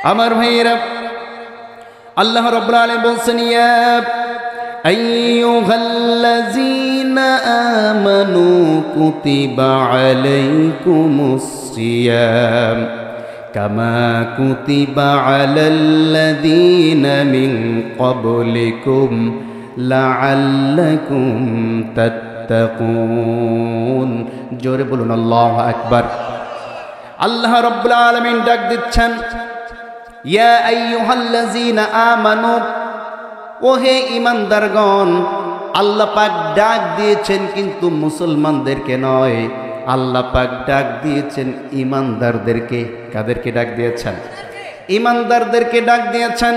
আমার ভাইয়েরা, আল্লাহ রাব্বুল আলামিন বলছেন, ইয়া আইয়ুহাল্লাযীনা আমানু কুতিবা আলাইকুমুস সিয়াম কামা কুতিবা আলাল্লাযীনা মিন ক্বাবলিকুম লাআল্লাকুম তাত্তাকুন। জোরে বলুন আল্লাহু আকবার। আল্লাহ রাব্বুল আলামিন ডাক দিচ্ছেন, ইয়া আইয়ুহাল্লাযীনা আমানু, ওহে ঈমানদারগণ। আল্লাহ পাক ডাক দিয়েছেন কিন্তু মুসলমানদেরকে নয়, আল্লাহ পাক ডাক দিয়েছেন ঈমানদারদেরকে। কাদেরকে ডাক দিয়েছেন? ঈমানদারদেরকে ডাক দিয়েছেন।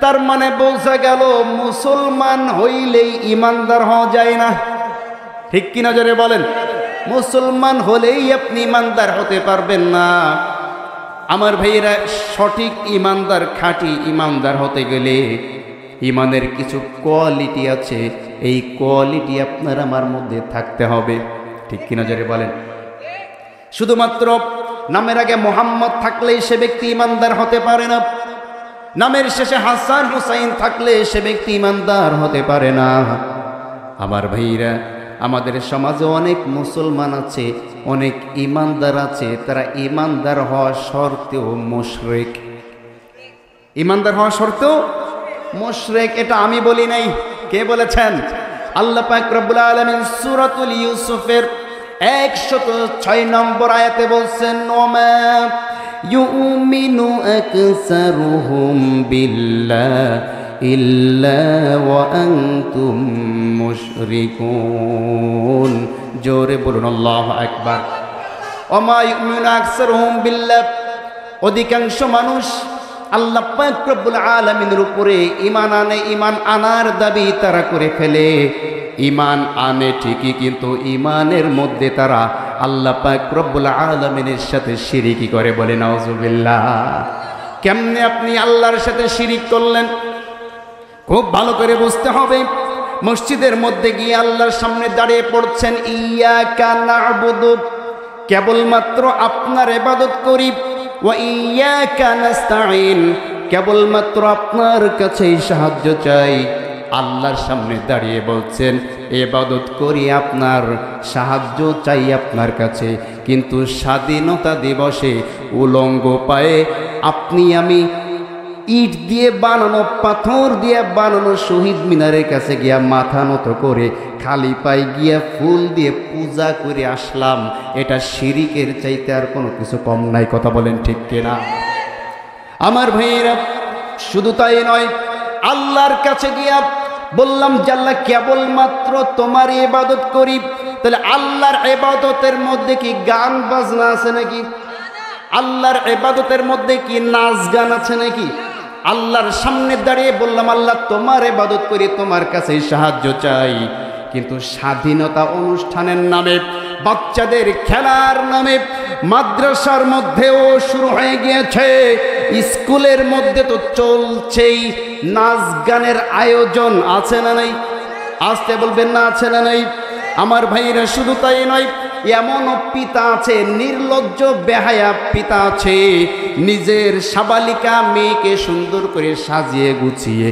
তার মানে বোঝা গেল মুসলমান হইলেই ঈমানদার হওয়া যায় না। ঠিক কি না জোরে বলেন? মুসলমান হলেই আপনি ঈমানদার হতে পারবেন না। আমার ভাইয়েরা, সঠিক ঈমানদার, খাঁটি ঈমানদার হতে গেলে ঈমানের কিছু কোয়ালিটি আছে, এই কোয়ালিটি আপনার আমার মধ্যে থাকতে হবে। ঠিক কি না জোরে বলেন? শুধুমাত্র নামের আগে মোহাম্মদ থাকলেই সে ব্যক্তি ঈমানদার হতে পারে না। নামের শেষে হাসান হুসাইন থাকলে সে ব্যক্তি ঈমানদার হতে পারে না। আমার ভাইরা, আমাদের সমাজে অনেক মুসলমান আছে, অনেক ঈমানদার আছে, তারা ঈমানদার হওয়া সত্ত্বেও মুশরিক। ঈমানদার হওয়া সত্ত্বেও মুশরিক। এটা আমি বলি নাই, কে বলেছেন? আল্লাহ পাক রব্বুল আলামিন সূরাতুল ইউসুফের 106 নম্বর আয়াতে বলছেন, ওমা ইউমিনু আকসারুহুম বিল্লাহি ইল্লা ওয়া আনতুম মুশরিকুন। জোরে বলুন আল্লাহু আকবার। ওমা ইউমিনু আকসারুহুম বিল্লাহ, অধিকাংশ মানুষ আল্লাহ পাক রব্বুল আলামিনের উপরে ঈমান আনে, ঈমান আনার দাবি তারা করে ফেলে। ঈমান আনে ঠিকই, কিন্তু ঈমানের মধ্যে তারা আল্লাহ পাক রব্বুল আলামিনের সাথে শিরকি করে। বলে নাউজুবিল্লাহ। কেমনে আপনি আল্লাহর সাথে শিরিক করলেন? খুব ভালো করে বুঝতে হবে। মসজিদের মধ্যে গিয়ে আল্লাহর সামনে দাঁড়িয়ে পড়ছেন, ইয়াকা না'বুদু, কেবলমাত্র আপনার ইবাদত করি, ওয়া ইয়াকা নাস্তাঈন, কেবলমাত্র আপনার কাছেই সাহায্য চাই। আল্লাহর সামনে দাঁড়িয়ে বলছেন, ইবাদত করি, আপনার সাহায্য চাই আপনার কাছে। কিন্তু স্বাধীনতা দিবসে উলঙ্গ পায়ে আপনি আমি ইট দিয়ে বানানো, পাথর দিয়ে বানানো শহীদ মিনারের কাছে গিয়া মাথা নত করে খালি পায়ে গিয়া ফুল দিয়ে পূজা করে আসলাম। এটা শিরিকের চাইতে আর কোনো কিছু কম নাই। কথা বলেন ঠিক কিনা? আমার ভাইয়েরা, শুধু তাই নয়, আল্লাহর কাছে গিয়া বললাম যে আল্লাহ কেবলমাত্র তোমার ইবাদত করি। তাহলে আল্লাহর ইবাদতের মধ্যে কি গান বাজনা আছে নাকি? আল্লাহর ইবাদতের মধ্যে কি নাচ গান আছে নাকি? আল্লাহর সামনে দাঁড়িয়ে বললাম, আল্লাহ তোমার ইবাদত করি, তোমার কাছে সাহায্য চাই। কিন্তু স্বাধীনতা অনুষ্ঠানের নামে, বাচ্চাদের খেলার নামে মাদ্রাসার মধ্যেও শুরু হয়ে গিয়েছে, স্কুলের মধ্যে তো চলছেই নাচ গানের আয়োজন। আছে না নাই? আসতে বলবেন না, আছে না নাই? আমার ভাইরা, শুধু তাই নয়, এমনও পিতা আছে, নির্লজ্জ বেহায়া পিতা আছে, নিজের সাবালিকা মেয়েকে সুন্দর করে সাজিয়ে গুছিয়ে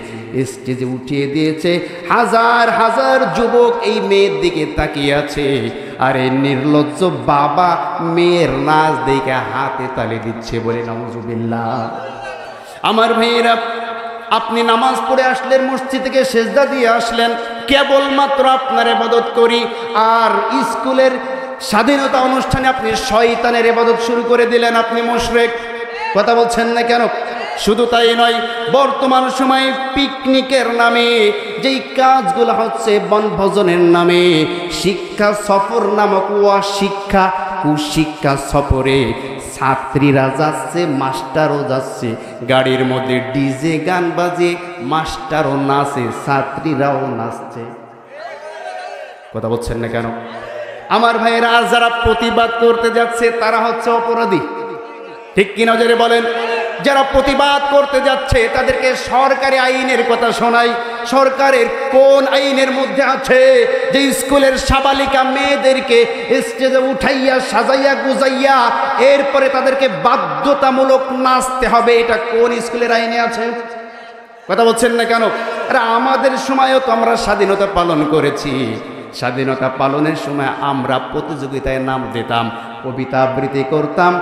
স্টেজে উঠিয়ে দিয়েছে। হাজার হাজার যুবক এই মেয়ের দিকে তাকিয়ে আছে, আর এই নির্লজ্জ বাবা মেয়ের নাচ দেখে হাতে তালি দিচ্ছে। বলে নাউজুবিল্লাহ। আমার ভাইয়েরা, আপনি নামাজ পড়ে আসলেন, মসজিদ থেকে সেজদা দিয়ে আসলেন, কেবলমাত্র আপনার ইবাদত করি, আর স্কুলের স্বাধীনতা অনুষ্ঠানে আপনি শয়তানের ইবাদত শুরু করে দিলেন, আপনি মুশরিক। কথা বলছেন না কেন? শুধু তাই নয়, বর্তমান সময়ে পিকনিকের নামে যেই কাজগুলো হচ্ছে, বনভোজনের নামে, শিক্ষা সফর নামক শিক্ষা কুশিক্ষা সফরে ছাত্রীরা যাচ্ছে, মাস্টারও যাচ্ছে, গাড়ির মধ্যে ডিজে গান বাজে, মাস্টারও নাচে, ছাত্রীরাও নাচছে। কথা বলছেন না কেন? আমার ভাইয়েরা, যারা প্রতিবাদ করতে যাচ্ছে তারা হচ্ছে অপরাধী। ঠিক কিনা জোরে বলেন? যারা প্রতিবাদ করতে যাচ্ছে তাদেরকে সরকারি আইনের কথা শোনাই। সরকারের কোন আইনের মধ্যে আছে যে স্কুলের সাবালিকা মেয়েদেরকে স্টেজে উঠাইয়া সাজাইয়া গুজাইয়া এরপরে তাদেরকে বাধ্যতামূলক নাচতে হবে? এটা কোন স্কুলের আইনে আছে? কথা বলছেন না কেন? আরে আমাদের সময়ও তো আমরা স্বাধীনতা পালন করেছি। স্বাধীনতা পালনের সময় আমরা প্রতিযোগিতায় নাম দিতাম, কবিতা আবৃত্তি করতাম,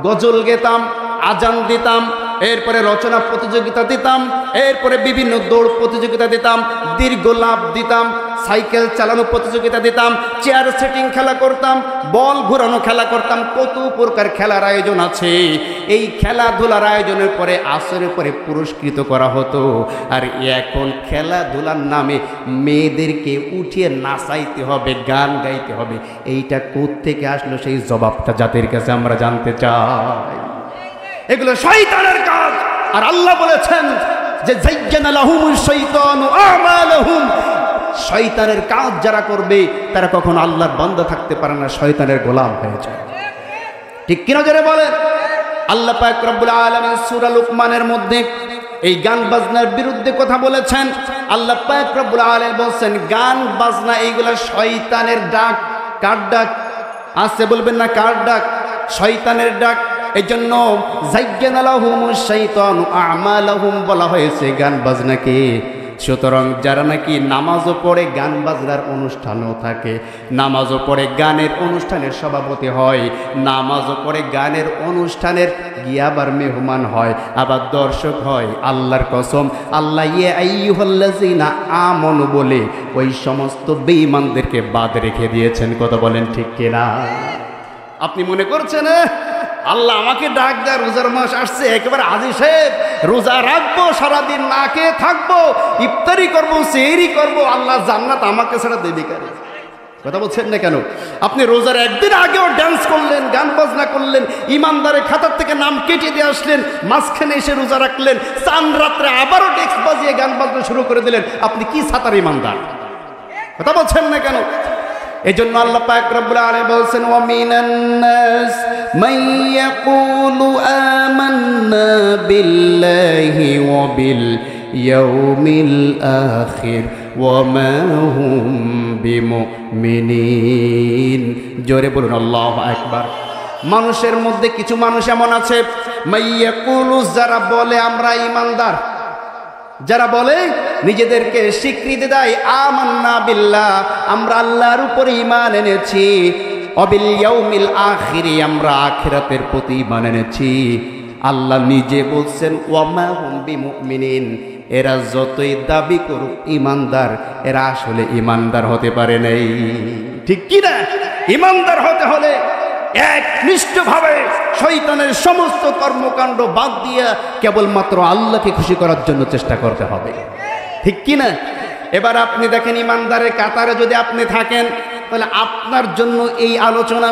গজল গেতাম, আজান দিতাম, এরপরে রচনা প্রতিযোগিতা দিতাম, এরপরে বিভিন্ন দৌড় প্রতিযোগিতা দিতাম, দীর্ঘ লাফ দিতাম, সাইকেল চালানো প্রতিযোগিতা দিতাম, চেয়ার সেটিং খেলা করতাম, বল ঘোরানো খেলা করতাম। কত প্রকার খেলার আয়োজন আছে। এই খেলাধুলার আয়োজনের পরে আসরের পরে পুরস্কৃত করা হতো। আর এখন খেলাধুলার নামে মেয়েদেরকে উঠিয়ে নাচাইতে হবে, গান গাইতে হবে। এইটা কোত্থেকে আসলো? সেই জবাবটা জাতির কাছে আমরা জানতে চাই। এগুলো শয়তানের কাজ। আর আল্লাহ বলেছেন যে যায়্যানা লাহুমুশ শাইতানু আমালাহুম, শয়তানের কাজ যারা করবে তারা কখনো আল্লাহর বান্দা থাকতে পারে না, শয়তানের গোলাম হয়ে যায়। ঠিক কিনা যারা বলেন? আল্লাহ পাক রব্বুল আলামিন সূরা লুকমানের মধ্যে এই গান বাজনার বিরুদ্ধে কথা বলেছেন। আল্লাহ পাক রব্বুল আলামিন বলেন গান বাজনা এইগুলা শয়তানের ডাক। কার ডাক? আছে বলবেন না কার ডাক? শয়তানের ডাক। এজন্য যায়্যানা লাহুমুশ শাইতানু আমালাহুম বলা হয়েছে গান বাজনাকে। সুতরাং যারা নাকি নামাজও পড়ে গান বাজনার অনুষ্ঠানও থাকে, নামাজও পড়ে গানের অনুষ্ঠানের সভাপতি হয়, নামাজও পড়ে গানের অনুষ্ঠানের গিয়ে আবার মেহমান হয়, আবার দর্শক হয়, আল্লাহর কসম আল্লাহ ইয়া আইয়ুহাল্লাযিনা আমানু বলে ওই সমস্ত বেঈমানদেরকে বাদ রেখে দিয়েছেন। কথা বলেন ঠিক কিনা? আপনি মনে করছেন আল্লাহ আমাকে ডাক দেয়, রোজার মাস আসছে, একেবারে আজি সাহেব রোজা রাখবো, সারাদিন না খেয়ে থাকবো, ইফতারি করবো, সেহরি করবো, আল্লাহ জান্নাত আমাকে ছাড়া দেবে কেন? কথা বলছেন না কেন? আপনি রোজার একদিন আগেও ড্যান্স করলেন, গান বাজনা করলেন, ইমানদারের খাতার থেকে নাম কেটে দিয়ে আসলেন, মাঝখানে এসে রোজা রাখলেন, চান রাত্রে আবারও ডেস্ক বাজিয়ে গান বাজনা শুরু করে দিলেন। আপনি কি সাতার ইমানদার? কথা বলছেন না কেন? এজন্য আল্লাহ পাক রব্বুল আলামিন বলেন ওয়া মিনান নাস মান ইয়াকুলু আমান্না বিল্লাহি ওয়া বিল ইয়াউমিল আখির ওয়া মা হুম বিমুমিনিন। জোরে বলুন আল্লাহু আকবার। মানুষের মধ্যে কিছু মানুষ এমন আছে মান ইয়াকুলু, যারা বলে আমরা ঈমানদার, যারা বলে নিজেদেরকে স্বীকৃতি দেয় আমান্না বিল্লাহ, আমরা আল্লাহর উপরে ঈমান এনেছি, অবিল ইয়াউমিল আখির, আমরা আখিরাতের প্রতি ঈমান এনেছি। আল্লাহ নিজে বলছেন ওয়া মা হুম বিমুমিনিন, এরা যতই দাবি করুক ঈমানদার, এরা আসলে ঈমানদার হতে পারে নাই। ঠিক কি না? ঈমানদার হতে হলে একনিষ্ঠভাবে শয়তানের সমস্ত কর্মকাণ্ড বাদ দিয়ে কেবলমাত্র আল্লাহকে খুশি করার জন্য চেষ্টা করতে হবে। ঠিক কি না? এবার আপনি দেখেন ঈমানদারের কাতারে যদি আপনি থাকেন তাহলে আপনার জন্য এই আলোচনা।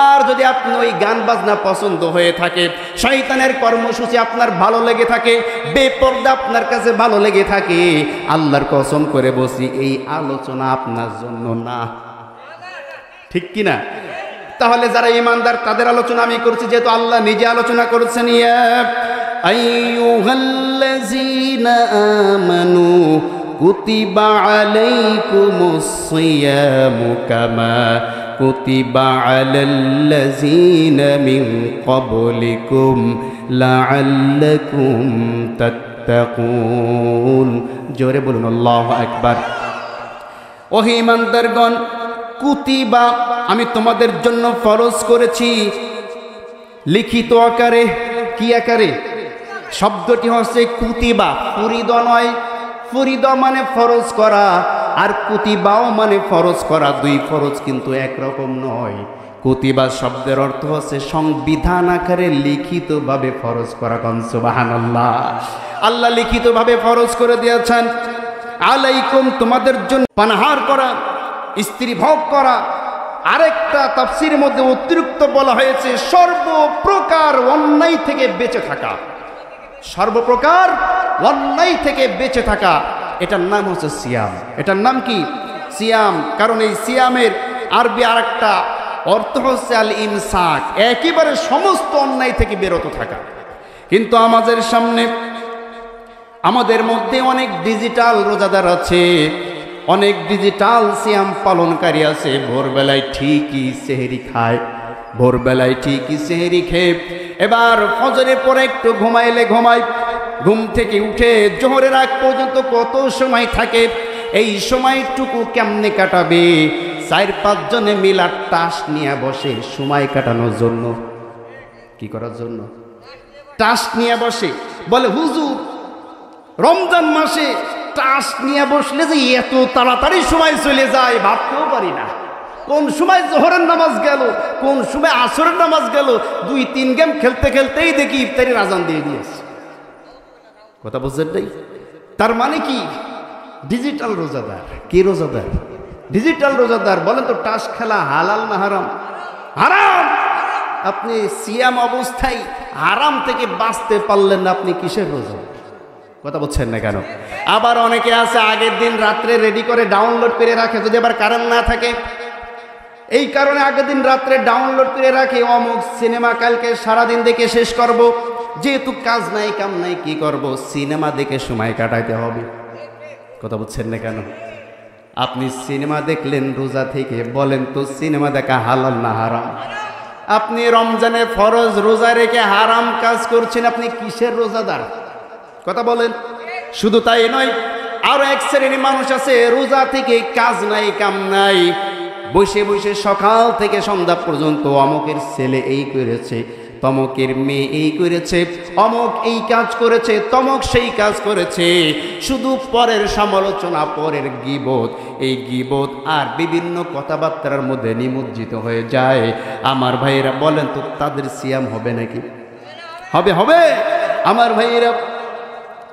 আর যদি আপনি ওই গান বাজনা পছন্দ হয়ে থাকে, শয়তানের কর্মসূচি আপনার ভালো লেগে থাকে, বেপরদা আপনার কাছে ভালো লেগে থাকে, আল্লাহর কসম করে বসি এই আলোচনা আপনার জন্য না। ঠিক কি না? তাহলে যারা ঈমানদার তাদের আলোচনা আমি করছি, যেহেতু আল্লাহ নিজে আলোচনা করেছেন ইয়া আইয়ুহাল্লাযীনা আমানু কুতিবা আলাইকুমুস সিয়ামু কামা কুতিবা আলাল্লাযীনা মিন ক্বাবলিকুম লাআল্লাকুম তাত্তাকুন। জোরে বলুন আল্লাহু আকবার। ও ঈমানদারগণ, কুতিবা আমি তোমাদের জন্য ফরজ করেছি লিখিত আকারে। কি আকারে? শব্দটি হচ্ছে কুতিবা, ফুরিদ নয়। ফুরিদ মানে ফরজ করা, আর কুতিবাও মানে ফরজ করা। দুই ফরজ কিন্তু একরকম নয়। কুতিবা শব্দের অর্থ হচ্ছে সংবিধান আকারে লিখিতভাবে ফরজ করা। সুবহানাল্লাহ। আল্লাহ লিখিতভাবে ফরজ করে দিয়েছেন আলাইকুম, তোমাদের জন্য পানাহার করা, স্ত্রী ভোগ করা। আরেকটা তাফসীরের মধ্যে অতিরিক্ত বলা হয়েছে সর্বপ্রকার অন্যায় থেকে বেঁচে থাকা। সর্বপ্রকার অন্যায় থেকে বেঁচে থাকা, এটার নাম হচ্ছে সিয়াম। এটার নাম কি? সিয়াম। কারণ এই সিয়ামের আরবি আরেকটা অর্থ হচ্ছে আল ইমসাক, একেবারে সমস্ত অন্যায় থেকে বিরত থাকা। কিন্তু আমাদের সামনে আমাদের মধ্যে অনেক ডিজিটাল রোজাদার আছে, অনেক ডিজিটাল সিয়াম পালনকারী আছে। ভোরবেলায় ঠিকই সেহরি খায়, ভোরবেলায় ঠিকই সেহরি খেয়ে এবার ফজরের পরে একটু ঘুমাইলে ঘুমায়, ঘুম থেকে উঠে জোহরের আগ পর্যন্ত কত সময় থাকে, এই সময়টুকু কেমনে কাটাবে? 4-5 জনে মিলা টাস নিয়ে বসে সময় কাটানোর জন্য। কি করার জন্য? টাস নিয়ে বসে। বলে হুজুর রমজান মাসে টাস নিয়ে বসলে যে এত তাড়াতাড়ি সময় চলে যায় ভাবতেও পারি না। কোন সময় জোহরের নামাজ গেল, কোন সময় আসরের নামাজ গেল, 2-3 গেম খেলতে খেলতেই দেখি ইফতারির আজান দিয়ে দিয়েছে। কথা বুঝছেন নাই? তার মানে কি? ডিজিটাল রোজাদার। কি রোজাদার? ডিজিটাল রোজাদার। বলেন তো টাস খেলা হালাল না হারাম? হারাম। আপনি সিয়াম অবস্থায় হারাম থেকে বাঁচতে পারলেন না, আপনি কিসের রোজা? কথা বলছেন না কেন? আবার অনেকে আছে আগের দিন রাত্রে রেডি করে ডাউনলোড করে রাখে, যদি আবার কারেন্ট না থাকে এই কারণে আগের দিন রাত্রে ডাউনলোড করে রাখে, অমুক সিনেমা কালকে সারাদিন দেখে শেষ করব, যেহেতু কাজ নাই কাম নাই কি করব, সিনেমা দেখে সময় কাটাইতে হবে। কথা বুঝছেন না কেন? আপনি সিনেমা দেখলেন রোজা থেকে, বলেন তো সিনেমা দেখা হালাল না হারাম? আপনি রমজানে ফরজ রোজা রেখে হারাম কাজ করছেন, আপনি কিসের রোজাদার? কথা বলেন। শুধু তাই নয়, আরো এক শ্রেণীর মানুষ আছে রোজা থেকে কাজ নাই কাম নাই, বসে বসে সকাল থেকে সন্ধ্যা পর্যন্ত অমুকের ছেলে এই করেছে, তমকের মেয়ে এই করেছে, অমুক এই কাজ করেছে, তমক সেই কাজ করেছে, শুধু পরের সমালোচনা, পরের গীবত, এই গীবত আর বিভিন্ন কথাবার্তার মধ্যে নিমজ্জিত হয়ে যায়। আমার ভাইয়েরা বলেন তো তাদের সিয়াম হবে নাকি? হবে? হবে। আমার ভাইয়েরা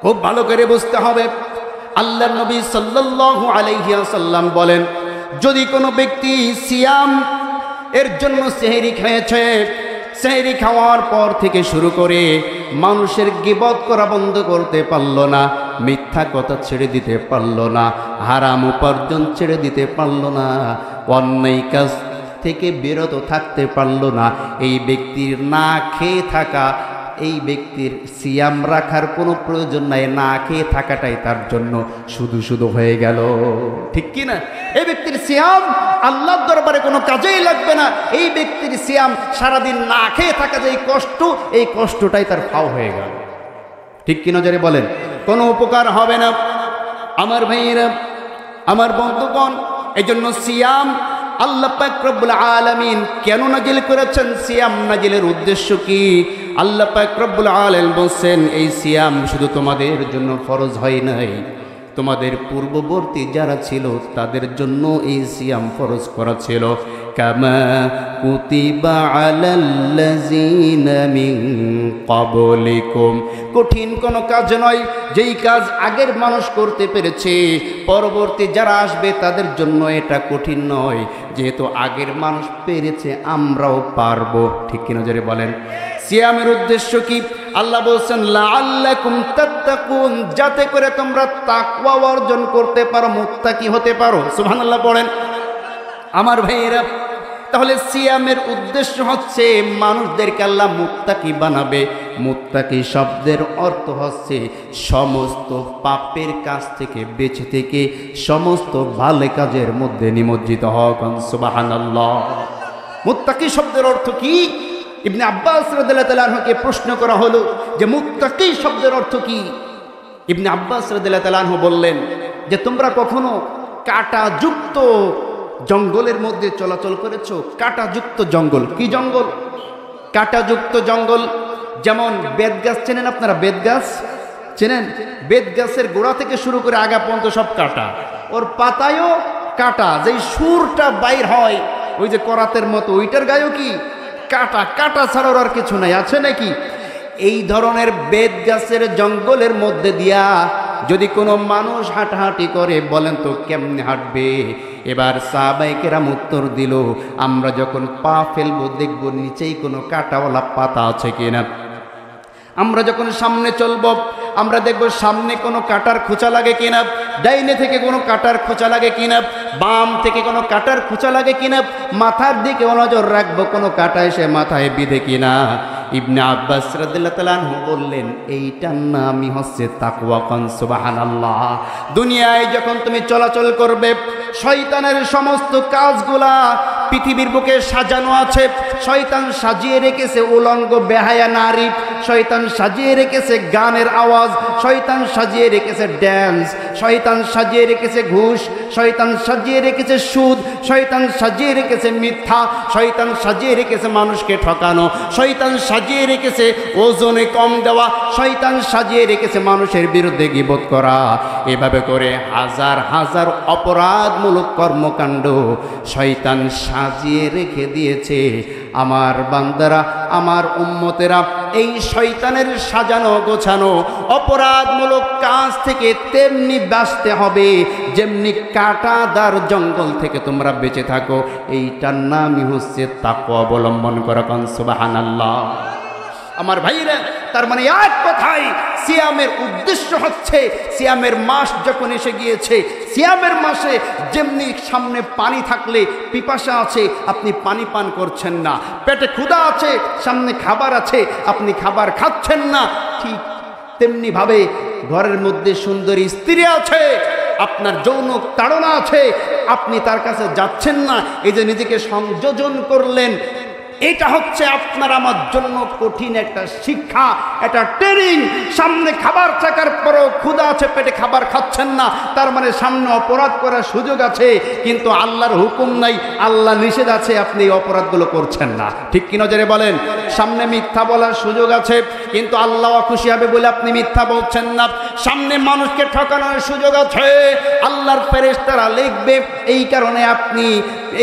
খুব ভালো করে বুঝতে হবে। আল্লাহর নবী সাল্লাল্লাহু আলাইহি ওয়াসাল্লাম বলেন, যদি কোনো ব্যক্তি সিয়াম এর জন্য সেহরি খেয়েছে, সেহরি খাওয়ার পর থেকে শুরু করে মানুষের গীবত করা বন্ধ করতে পারল না, মিথ্যা কথা ছেড়ে দিতে পারল না, হারাম উপার্জন ছেড়ে দিতে পারল না, অন্যায় কাজ থেকে বিরত থাকতে পারল না, এই ব্যক্তির না খেয়ে থাকা, এই ব্যক্তির সিয়াম রাখার কোনো প্রয়োজন নাই, না খেয়ে থাকাটাই তার জন্য শুধু শুধু হয়ে গেল। ঠিক কি না? এই ব্যক্তির সিয়াম আল্লাহর দরবারে কোনো কাজেই লাগবে না। এই ব্যক্তির সিয়াম সারাদিন না খেয়ে থাকা যে কষ্ট, এই কষ্টটাই তার ফাও হয়ে গেল। ঠিক কি নজরে বলেন? কোনো উপকার হবে না। আমার ভাইয়েরা, আমার বন্ধুগণ, এই জন্য সিয়াম আল্লাহ পাক রব্বুল আলামিন কেন নাজিল করেছেন? সিয়াম নাজিলের উদ্দেশ্য কি? আল্লাহ পাক রব্বুল আলামিন বলছেন, এই সিয়াম শুধু তোমাদের জন্য ফরজ হয় নাই, তোমাদের পূর্ববর্তী যারা ছিল তাদের জন্য এই সিয়াম ফরজ করা ছিল। কামা কুতিবা আলাল্লাযিনা মিন ক্বাবলিকুম। কঠিন কোনো কাজ নয়, যেই কাজ আগের মানুষ করতে পেরেছে, পরবর্তী যারা আসবে তাদের জন্য এটা কঠিন নয়, যেহেতু আগের মানুষ পেরেছে আমরাও পারবো। ঠিক কিনা জোরে বলেন? সিয়ামের উদ্দেশ্য কি? আল্লাহ বলছেন লাআল্লাকুম তাত্তাকুন, যাতে করে তোমরা তাকওয়া অর্জন করতে পারো, মুত্তাকি হতে পারো। সুবহানাল্লাহ পড়েন। আমার ভাইয়েরা, তাহলে সিয়ামের উদ্দেশ্য হচ্ছে মানুষদেরকে আল্লাহ মুত্তাকি বানাবে। মুত্তাকি শব্দের অর্থ হচ্ছে সমস্ত পাপের কাজ থেকে বেঁচে থেকে সমস্ত ভালো কাজের মধ্যে নিমজ্জিত হওয়া। সুবহানাল্লাহ। মুত্তাকি শব্দের অর্থ কি? ইবনে আব্বাস রাদিয়াল্লাহু তাআলা আনহুকে প্রশ্ন করা হলো যে মুত্তাকি শব্দের অর্থ কি? ইবনে আব্বাস রাদিয়াল্লাহু তাআলা আনহু বললেন যে তোমরা কখনো কাঁটাযুক্ত জঙ্গলের মধ্যে চলাচল করেছো? কাঁটাযুক্ত জঙ্গল। কি জঙ্গল? কাঁটাযুক্ত জঙ্গল। যেমন বেত গাছ চেনেন আপনারা? বেত গাছ চেনেন? বেত গাছের গোড়া থেকে শুরু করে আগা পর্যন্ত সব কাঁটা, ওর পাতায়ও কাঁটা, যেই সুরটা বাইর হয় ওই যে করাতের মতো, ওইটার গায়েও কি কাঁটা। কাঁটা ছাড়াও আর কিছু নাই, আছে নাকি? এই ধরনের বেত গাছের জঙ্গলের মধ্যে দিয়া যদি কোনো মানুষ হাঁটাহাঁটি করে, বলেন তো কেমনে হাঁটবে? এবার সাহাবায়ে কেরাম উত্তর দিল, আমরা যখন পা ফেলবো দেখব নিচেই কোনো কাঁটাওয়ালা পাতা আছে কিনা। আমরা যখন সামনে চলব আমরা দেখব সামনে কোনো কাঁটার খোঁচা লাগে কিনা, ডাইনে থেকে কোনো কাঁটার খোঁচা লাগে কিনা, বাম থেকে কোনো কাঁটার খোঁচা লাগে কিনা, মাথার দিকে নজর রাখবো কোনো কাঁটা এসে মাথায় বিঁধে কিনা। ইবনে আব্বাস রাদিয়াল্লাহু তাআলা আনহু বললেন, এইটার নামই হচ্ছে তাকওয়া। কান সুবহানাল্লাহ। দুনিয়ায় যখন তুমি চলাচল করবে, শয়তানের সমস্ত কাজগুলা পৃথিবীর বুকে সাজানো আছে। শয়তান সাজিয়ে রেখেছে উলঙ্গ বেহায়া নারী, শয়তান সাজিয়ে রেখেছে গানের আওয়াজ, শয়তান সাজিয়ে রেখেছে ড্যান্স, শয়তান সাজিয়ে রেখেছে ঘুষ, শয়তান সাজিয়ে রেখেছে সুদ, শয়তান সাজিয়ে রেখেছে মিথ্যা, শয়তান সাজিয়ে রেখেছে মানুষকে ঠকানো, শয়তান সাজিয়ে রেখেছে ওজনে কম দেওয়া, শয়তান সাজিয়ে রেখেছে মানুষের বিরুদ্ধে গীবত করা। এভাবে করে হাজার হাজার অপরাধমূলক কর্মকাণ্ড শয়তান সাজিয়ে রেখে দিয়েছে। আমার বান্দারা, আমার উম্মতেরা, এই শয়তানের সাজানো গোছানো অপরাধমূলক কাজ থেকে তেমনি বাঁচতে হবে যেমনি কাঁটাদার জঙ্গল থেকে তোমরা বেঁচে থাকো। এইটার নামই হচ্ছে তাকওয়া অবলম্বন করা। কান সুবহানাল্লাহ। আমার ভাইরা, তার মানে এক কথাই সিয়ামের উদ্দেশ্য হচ্ছে, সিয়ামের মাস যখন এসে গিয়েছে, সিয়ামের মাসে যেমনি সামনে পানি থাকলে পিপাসা আছে, আপনি পানি পান করছেন না, পেটে ক্ষুধা আছে, সামনে খাবার আছে, আপনি খাবার খাচ্ছেন না, ঠিক তেমনিভাবে ঘরের মধ্যে সুন্দরী স্ত্রী আছে, আপনার যৌন তাড়না আছে, আপনি তার কাছে যাচ্ছেন না, এই যে নিজেকে সংযোজন করলেন, এটা হচ্ছে আপনার আমার জন্য কঠিন একটা শিক্ষা, একটা ট্রেনিং। সামনে খাবার থাকার পরও ক্ষুধা আছে, পেটে খাবার খাচ্ছেন না, তার মানে সামনে অপরাধ করার সুযোগ আছে, কিন্তু আল্লাহর হুকুম নাই, আল্লাহ নিষেধ আছে, আপনি এই অপরাধগুলো করছেন না। ঠিক কি নজরে বলেন? সামনে মিথ্যা বলার সুযোগ আছে, কিন্তু আল্লাহ খুশি হবে বলে আপনি মিথ্যা বলছেন না। সামনে মানুষকে ঠকানোর সুযোগ আছে, আল্লাহর ফেরেশতারা লিখবে, এই কারণে আপনি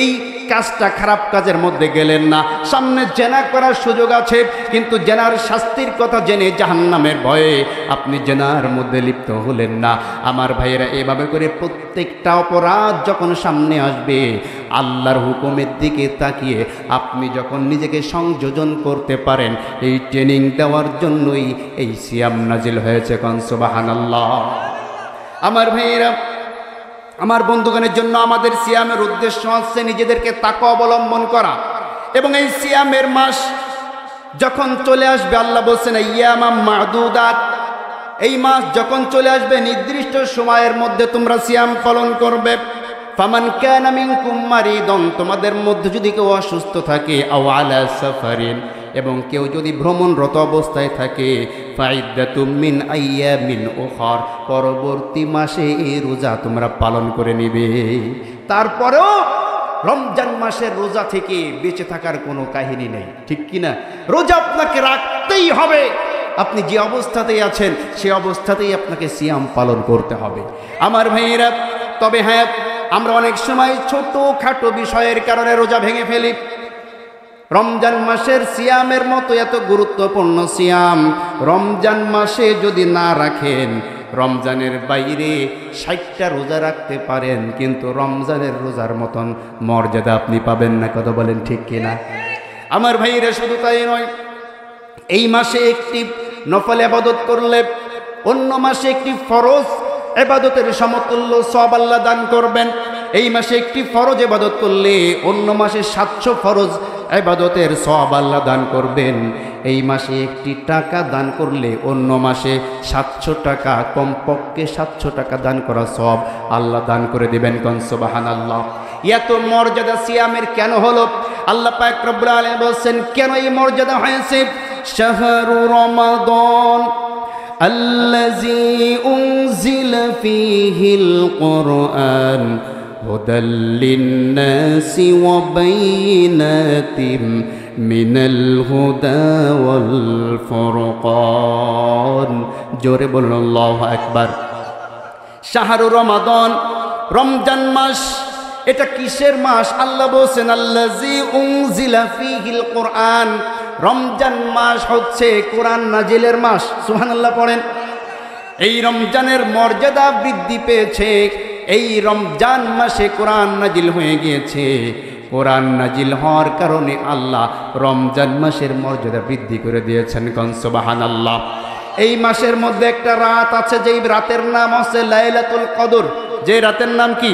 এই কাজটা খারাপ কাজের মধ্যে গেলেন না। সামনে জেনা করার সুযোগ আছে, কিন্তু জেনার শাস্তির কথা জেনে জাহান্নামের ভয়ে আপনি জেনার মধ্যে লিপ্ত হলেন না। আমার ভাইয়েরা, এভাবে করে প্রত্যেকটা অপরাধ যখন সামনে আসবে, আল্লাহর হুকুমের দিকে তাকিয়ে আপনি যখন নিজেকে সংযোজন করতে পারেন, এই ট্রেনিং দেওয়ার জন্যই এই সিয়াম নাজিল হয়েছে। কান সুবহানাল্লাহ। আমার ভাইয়েরা, আমার বন্ধুগণের জন্য আমাদের সিয়ামের উদ্দেশ্য হচ্ছে নিজেদেরকে তাকওয়া অবলম্বন করা। এবং এই সিয়ামের মাস যখন চলে আসবে, আল্লাহ বলছেন আইয়ামাম মা'দুদাত, এই মাস যখন চলে আসবে নির্দিষ্ট সময়ের মধ্যে তোমরা সিয়াম পালন করবে। ফামান কানা মিনকুম মারিদন, তোমাদের মধ্যে যদি কেউ অসুস্থ থাকে, আও আলা সাফারিন, এবং কেউ যদি ভ্রমণরত অবস্থায় থাকে, ফাইদ্দাতুম মিন আইয়ামিন উখর, পরবর্তী মাসে এই রোজা তোমরা পালন করে নিবে। তারপরেও রমজান মাসের রোজা থেকে বেঁচে থাকার কোনো কাহিনী নেই, ঠিক কিনা? রোজা আপনাকে রাখতেই হবে, আপনি যে অবস্থাতেই আছেন সে অবস্থাতেই আপনাকে সিয়াম পালন করতে হবে। আমার ভাইয়েরা, তবে হ্যাঁ, আমরা অনেক সময় ছোটোখাটো বিষয়ের কারণে রোজা ভেঙে ফেলি। রমজান মাসের সিয়ামের মতো এত গুরুত্বপূর্ণ সিয়াম রমজান মাসে যদি না রাখেন, রমজানের বাইরে 60টা রোজা রাখতে পারেন, কিন্তু রমজানের রোজার মতন মর্যাদা আপনি পাবেন না। কথা বলেন ঠিক কিনা? আমার ভাইরা, শুধু তাই নয়, এই মাসে একটি নফল ইবাদত করলে অন্য মাসে একটি ফরজ ইবাদতের সমতুল্য সওয়াব আল্লাহ দান করবেন। এই মাসে একটি ফরজ ইবাদত করলে অন্য মাসে 700 ফরজ ইবাদতের সওয়াব আল্লাহ দান করবেন। এই মাসে একটি টাকা দান করলে অন্য মাসে 700 টাকা, কমপক্ষে 700 টাকা দান করা সওয়াব আল্লাহ দান করে দিবেন। কোন সুবহানাল্লাহ। এত মর্যাদা সিয়ামের কেন হলো? আল্লাহ পাক রব্বুল আলামিন বলেন কেন এই মর্যাদা হয়েছে। শাহরু রমাদান আল্লাযী উনজিলা ফীহিল কুরআন হুদাল লিন-নাসি ওয়া বাইনাতিম মিনাল হুদা ওয়াল ফুরকান। জোরে বলুন আল্লাহু আকবার। শাহরু রমাদান, রমজান মাস, এটা কিসের মাস? আল্লাহ বলেন আল্লাযী উনজিলা ফীহিল কুরআন, রমজান মাস হচ্ছে কোরআন নাজিলের মাস। সুবহানাল্লাহ পড়েন। এই রমজানের মর্যাদা বৃদ্ধি পেয়েছে, এই রমজান মাসে কোরআন নাজিল হয়ে গিয়েছে। কোরআন নাজিল হওয়ার কারণে আল্লাহ রমজান মাসের মর্যাদা বৃদ্ধি করে দিয়েছেন। কোন সুবহানাল্লাহ। এই মাসের মধ্যে একটা রাত আছে, যেই রাতের নাম হচ্ছে লাইলাতুল কদর। যে রাতের নাম কি?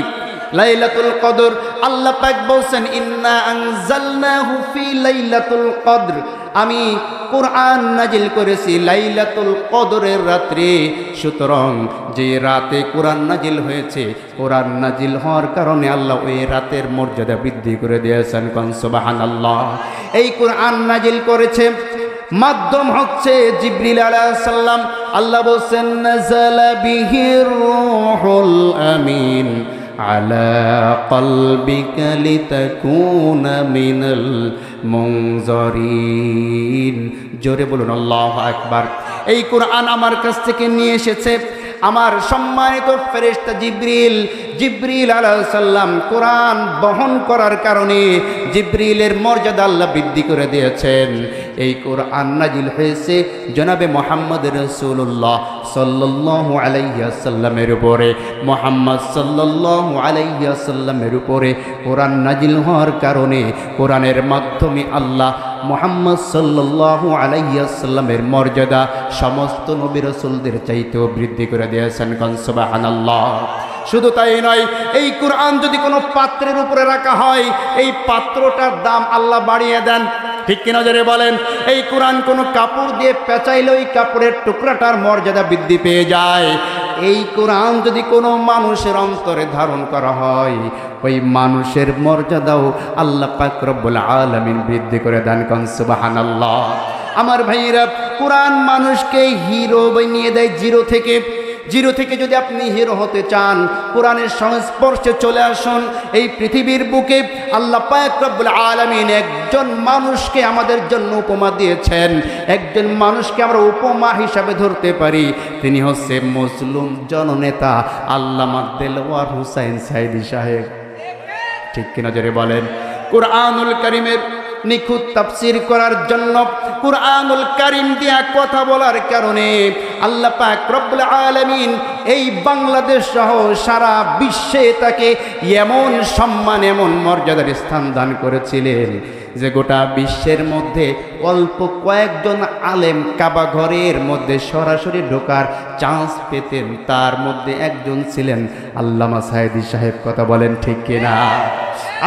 লাইলাতুল কদর। আল্লাহ পাক বলছেন ইন্না আনজালনাহু ফি লাইলাতুল কদর, আমি কোরআন নাজিল করেছি লাইলাতুল কদরের রাত্রে। সুতরাং যে রাতে কোরআন নাজিল হয়েছে, কোরআন নাজিল হওয়ার কারণে আল্লাহ ওই রাতের মর্যাদা বৃদ্ধি করে দিয়েছেন। কোন সুবহানাল্লাহ। এই কোরআন নাজিল করেছে, মাধ্যম হচ্ছে জিবরিল আলাইহিস সালাম। আল্লাহ বলেন নাযালা বিহির রূহুল আমিন আলা কলবিকা লিতাকুনা মিনাল মুনজারিন। জোরে বলুন আল্লাহু আকবার। এই কোরআন আমার কাছ থেকে নিয়ে এসেছে আমার সম্মানিত ফেরেশতা জিবরিল। জিবরিল আলাইহিস সালাম কোরআন বহন করার কারণে জিবরিলের মর্যাদা আল্লাহ বৃদ্ধি করে দিয়েছেন। এই কোরআন নাজিল হয়েছে জনাবে মুহাম্মদ রাসূলুল্লাহ সাল্লাল্লাহু আলাইহি ওয়াসাল্লামের উপরে। মুহাম্মদ সাল্লাল্লাহু আলাইহি ওয়াসাল্লামের উপরে কোরআন নাজিল হওয়ার কারণে কোরআনের মাধ্যমে আল্লাহ মুহাম্মদ সাল্লাল্লাহু আলাইহি ওয়াসাল্লামের মর্যাদা সমস্ত নবী রাসূলদের চাইতেও বৃদ্ধি করে দিয়েছেন। কোন সুবহানাল্লাহ। শুধু তাই নয়, এই কোরআন যদি কোনো পাত্রের উপরে রাখা হয়, এই পাত্রটার দাম আল্লাহ বাড়িয়ে দেন। ঠিক কিনা জোরে বলেন? এই কোরআন কোনো কাপড় দিয়ে পেঁচাইলে ওই কাপড়ের টুকরাটার মর্যাদা বৃদ্ধি পেয়ে যায়। এই কোরআন যদি কোনো মানুষের অন্তরে ধারণ করা হয়, ওই মানুষের মর্যাদাও আল্লাহ পাক রব্বুল আলামিন বৃদ্ধি করে দেন। কোন সুবহানাল্লাহ। আমার ভাইরা, কোরআন মানুষকে হিরো বানিয়ে দেয় জিরো থেকে। জিরো থেকে যদি আপনি হিরো হতে চান, কোরআনের সংস্পর্শে চলে আসুন। এই পৃথিবীর বুকে আল্লাহ পাক রব্বুল আলামিন একজন মানুষকে আমাদের জন্য উপমা দিয়েছেন। একজন মানুষকে আমরা উপমা হিসাবে ধরতে পারি, তিনি হচ্ছে মুসলিম জননেতা আল্লামা দেলওয়ার হুসাইন সাইদি সাহেব। ঠিক কিনা জোরে বলেন? কুরআনুল কারীমের নিখুঁত তাফসীর করার জন্য, কুরআনুল কারীম দিয়া কথা বলার কারণে আল্লাহ পাক রব্বুল আলামিন এই বাংলাদেশ সহ সারা বিশ্বে তাকে এমন সম্মান, এমন মর্যাদার স্থান দান করেছিলেন যে গোটা বিশ্বের মধ্যে অল্প কয়েকজন আলেম কাবা ঘরের মধ্যে সরাসরি ঢোকার চান্স পেতেন। তার মধ্যে একজন ছিলেন আল্লামা সাইদি সাহেব। কথা বলেন ঠিক কিনা?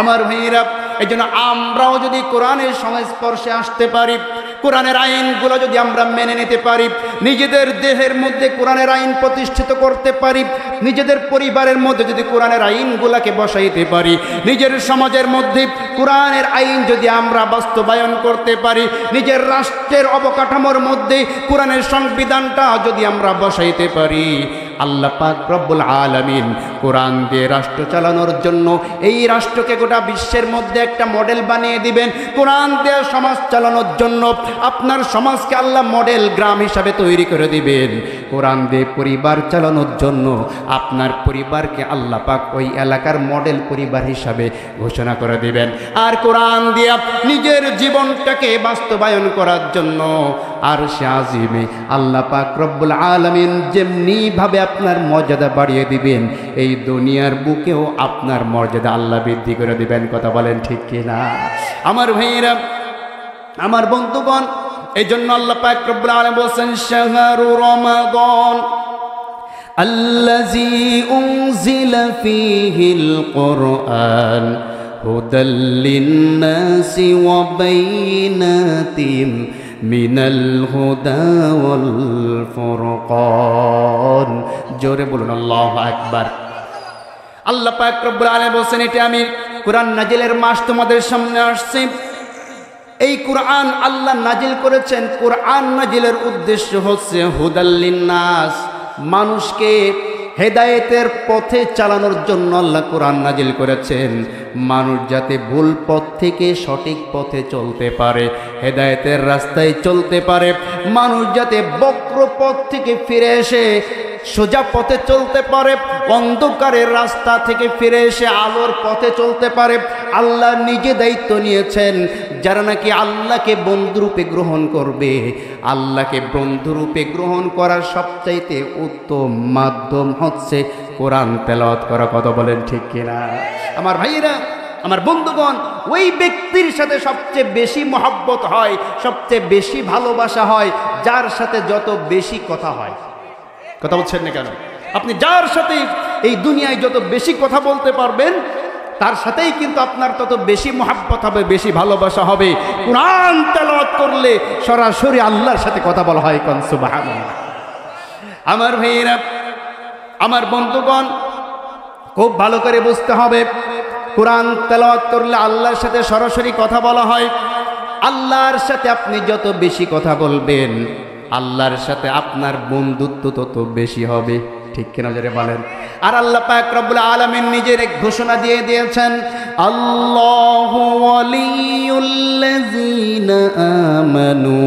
আমার ভাইরা, এই জন্য আমরাও যদি কোরআনের সংস্পর্শে আসতে পারি, কোরআনের আইনগুলো যদি আমরা মেনে নিতে পারি, নিজেদের দেহের মধ্যে কোরআনের আইন প্রতিষ্ঠিত করতে পারি, নিজেদের পরিবারের মধ্যে যদি কোরআনের আইনগুলোকে বসাইতে পারি, নিজের সমাজের মধ্যে কোরআনের আইন যদি আমরা বাস্তবায়ন করতে পারি, নিজের রাষ্ট্রের অবকাঠামোর মধ্যে কোরআনের সংবিধানটা যদি আমরা বসাইতে পারি, আল্লাহ পাক রব্বুল আলামিন কোরআন দিয়ে রাষ্ট্র চালানোর জন্য এই রাষ্ট্রকে গোটা বিশ্বের মধ্যে একটা মডেল বানিয়ে দিবেন। কোরআন দিয়ে সমাজ চালানোর জন্য আপনার সমাজকে আল্লাহ মডেল গ্রাম হিসাবে তৈরি করে দিবেন। কোরআন দিয়ে পরিবার চালানোর জন্য আপনার পরিবারকে আল্লাহ পাক ওই এলাকার মডেল পরিবার হিসাবে ঘোষণা করে দিবেন। আর কোরআন দিয়ে নিজের জীবনটাকে বাস্তবায়ন করার জন্য আরশে আজিমে আল্লাহ পাক রব্বুল আলামিন যেমনি ভাবে আপনার মর্যাদা বাড়িয়ে দিবেন, এই দুনিয়ার বুকেও আপনার মর্যাদা আল্লাহ বৃদ্ধি করে দিবেন। কথা বলেন ঠিক কিনা? আমার ভাইয়েরা, আমার বন্ধুগণ, এই জন্য আল্লাহ পাক রব্বুল আলামিন বলেন শাহরু রমাদান আল্লাযী উনজিলা ফীহিল কুরআন হুদাল লিন-নাসি ওয়া বাইনাতিন মিনাল হুদা ওয়াল ফুরকান। জোরে বলুন আল্লাহু আকবার। আল্লাহ পাক রব্বুল আলামিন বলেন, এটা আমি কোরআন নাজিলের মাস তোমাদের সামনে আসছে। এই কোরআন আল্লাহ নাজিল করেছেন। কোরআন নাজিলের উদ্দেশ্য হচ্ছে হুদাল লিন-নাস, মানুষকে হেদায়েতের পথে চালানোর জন্য আল্লাহ কোরআন নাজিল করেছেন। মানুষ যাতে ভুল পথ থেকে সঠিক পথে চলতে পারে, হেদায়েতের রাস্তায় চলতে পারে, মানুষ যাতে বক্র পথ থেকে ফিরে এসে সোজা পথে চলতে পারে, অন্ধকারের রাস্তা থেকে ফিরে এসে আলোর পথে চলতে পারে। আল্লাহ নিজে দায়িত্ব নিয়েছেন, যারা নাকি আল্লাহকে বন্ধুরূপে গ্রহণ করবে, আল্লাহকে বন্ধুরূপে গ্রহণ করার সবচাইতে উত্তম মাধ্যম হচ্ছে কোরআন তেলাওয়াত করা। কথা বলেন ঠিক কিনা? আমার ভাইয়েরা, আমার বন্ধুগণ, ওই ব্যক্তির সাথে সবচেয়ে বেশি মহব্বত হয়, সবচেয়ে বেশি ভালোবাসা হয় যার সাথে যত বেশি কথা হয়। কথা বলছেন না কেন? আপনি যার সাথে এই দুনিয়ায় যত বেশি কথা বলতে পারবেন তার সাথেই কিন্তু আপনার তত বেশি মহাব্বত হবে, বেশি ভালোবাসা হবে। কুরআন তেলাওয়াত করলে সরাসরি আল্লাহর সাথে কথা বলা হয়। কোন সুবহানাল্লাহ। আমার ভাইয়েরা, আমার বন্ধুগণ, খুব ভালো করে বুঝতে হবে, কুরআন তেলাওয়াত করলে আল্লাহর সাথে সরাসরি কথা বলা হয়। আল্লাহর সাথে আপনি যত বেশি কথা বলবেন আল্লাহর সাথে আপনার বন্ধুত্ব তত বেশি হবে। ঠিক কিনা জোরে বলেন। আর আল্লাহ পাক রব্বুল আলামিন নিজের এক ঘোষণা দিয়ে দিয়েছেন, আল্লাহু ওয়ালিয়ুল্লাযীনা আমানু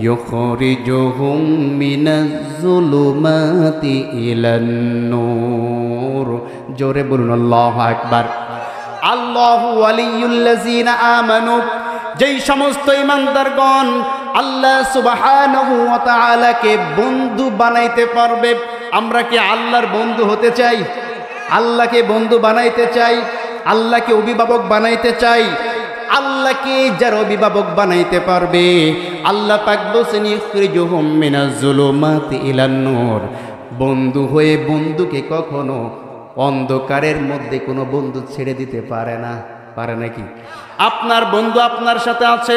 ইউখরিজুহুম মিনাজ যুলুমাতি ইলান নূর। জোরে বলুন আল্লাহু আকবার। আল্লাহু ওয়ালিয়ুল্লাযীনা আমানু, যেই সমস্ত ঈমানদারগণ আল্লাহ সুবহানাহু ওয়া তাআলাকে বন্ধু বানাইতে পারবে। আমরা কি আল্লাহর বন্ধু হতে চাই? আল্লাহকে বন্ধু বানাইতে চাই? আল্লাহকে অভিভাবক বানাইতে চাই? আল্লাহকে যার অভিভাবক বানাইতে পারবে, আল্লাহ পাক বলেন ইখরিজুহুম মিনাজ যুলুমাতি ইলান নূর। বন্ধু হয়ে বন্ধুকে কখনো অন্ধকারের মধ্যে কোনো বন্ধু ছেড়ে দিতে পারে না। পারে নাকি? আপনার বন্ধু আপনার সাথে আছে,